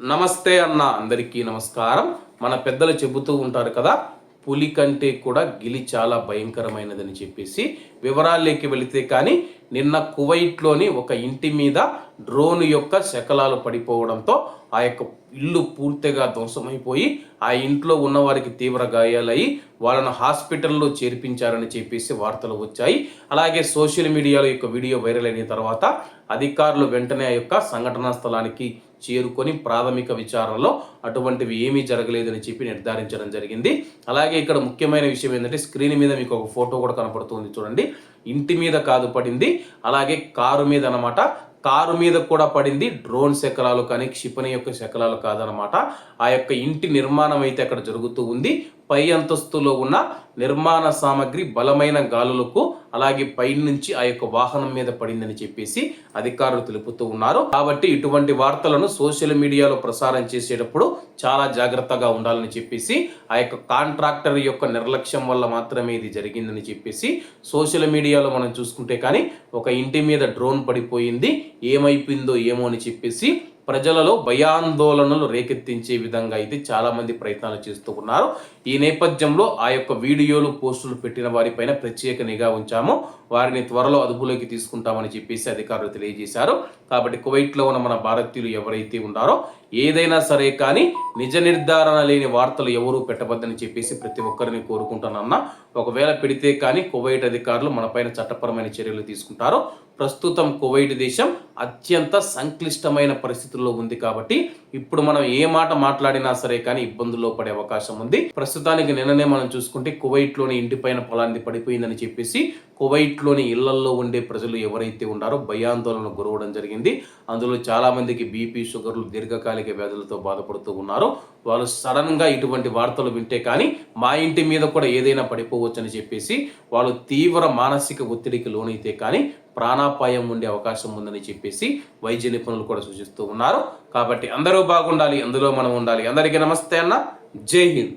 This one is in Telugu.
నమస్తే అన్న అందరికీ నమస్కారం. మన పెద్దలు చెబుతూ ఉంటారు కదా, పులి కంటే కూడా గిలి చాలా భయంకరమైనదని చెప్పేసి. వివరాల్లోకి వెళితే కానీ నిన్న కువైట్లోని ఒక ఇంటి మీద డ్రోన్ యొక్క శకలాలు పడిపోవడంతో ఆ యొక్క ఇల్లు పూర్తిగా ధ్వంసమైపోయి ఆ ఇంట్లో ఉన్న వారికి తీవ్ర గాయాలయ్యి వాళ్ళను హాస్పిటల్లో చేర్పించారని చెప్పేసి వార్తలు వచ్చాయి. అలాగే సోషల్ మీడియాలో యొక్క వీడియో వైరల్ అయిన తర్వాత అధికారులు వెంటనే ఆ యొక్క సంఘటనా స్థలానికి చేరుకొని ప్రాథమిక విచారణలో అటువంటివి ఏమీ జరగలేదని చెప్పి నిర్ధారించడం జరిగింది. అలాగే ఇక్కడ ముఖ్యమైన విషయం ఏంటంటే, స్క్రీన్ మీద మీకు ఒక ఫోటో కూడా కనపడుతుంది చూడండి. ఇంటి మీద కాదు పడింది, అలాగే కారు మీద అన్నమాట. కారు మీద కూడా పడింది. డ్రోన్ శకలాలు కానీ క్షిపణి యొక్క శకలాలు కాదనమాట. ఆ యొక్క ఇంటి నిర్మాణం అయితే అక్కడ జరుగుతూ ఉంది. పై అంతస్తులో ఉన్న నిర్మాణ సామగ్రి బలమైన గాలులకు అలాగే పై నుంచి ఆ యొక్క వాహనం మీద పడిందని చెప్పేసి అధికారులు తెలుపుతూ ఉన్నారు. కాబట్టి ఇటువంటి వార్తలను సోషల్ మీడియాలో ప్రసారం చేసేటప్పుడు చాలా జాగ్రత్తగా ఉండాలని చెప్పేసి, ఆ యొక్క కాంట్రాక్టర్ యొక్క నిర్లక్ష్యం వల్ల మాత్రమే ఇది జరిగిందని చెప్పేసి సోషల్ మీడియాలో మనం చూసుకుంటే కానీ ఒక ఇంటి మీద డ్రోన్ పడిపోయింది, ఏమైపోయిందో ఏమో అని చెప్పేసి ప్రజలలో భయాందోళనలు రేకెత్తించే విధంగా అయితే చాలా మంది ప్రయత్నాలు చేస్తూ ఉన్నారు. ఈ నేపథ్యంలో ఆ యొక్క వీడియోలు పోస్టులు పెట్టిన వారిపైన ప్రత్యేక నిఘా ఉంచాము. వారిని త్వరలో అదుపులోకి తీసుకుంటామని చెప్పేసి అధికారులు తెలియజేశారు. కాబట్టి కువైట్లో ఉన్న మన భారతీయులు ఎవరైతే ఉన్నారో ఏదైనా సరే కానీ నిజ నిర్ధారణ లేని వార్తలు ఎవరూ పెట్టవద్దని చెప్పేసి ప్రతి ఒక్కరిని కోరుకుంటానన్నా. ఒకవేళ పెడితే కానీ కువైట్ అధికారులు మనపైన చట్టపరమైన చర్యలు తీసుకుంటారు. ప్రస్తుతం కువైట్ దేశం అత్యంత సంక్లిష్టమైన పరిస్థితుల్లో ఉంది. కాబట్టి ఇప్పుడు మనం ఏ మాట మాట్లాడినా సరే కానీ ఇబ్బందుల్లో పడే అవకాశం ఉంది. ప్రస్తుతానికి నిన్ననే మనం చూసుకుంటే కువైట్లోని ఇంటిపైన పొలాన్ని పడిపోయిందని చెప్పేసి కువైట్లోని ఇళ్లల్లో ఉండే ప్రజలు ఎవరైతే ఉన్నారో భయాందోళనకు గురవడం జరిగింది. అందులో చాలా మందికి బీపీ, షుగర్లు, దీర్ఘకాలిక వ్యాధులతో బాధపడుతూ ఉన్నారు. వాళ్ళు సడన్గా ఇటువంటి వార్తలు వింటే కానీ మా ఇంటి మీద కూడా ఏదైనా పడిపోవచ్చు అని చెప్పేసి వాళ్ళు తీవ్ర మానసిక ఒత్తిడికి లోనైతే కానీ ప్రాణాపాయం ఉండే అవకాశం ఉందని చెప్పేసి వైద్య నిపుణులు కూడా సూచిస్తూ ఉన్నారు. కాబట్టి అందరూ బాగుండాలి, అందులో మనం ఉండాలి. అందరికీ నమస్తే అన్న, జై హింద్.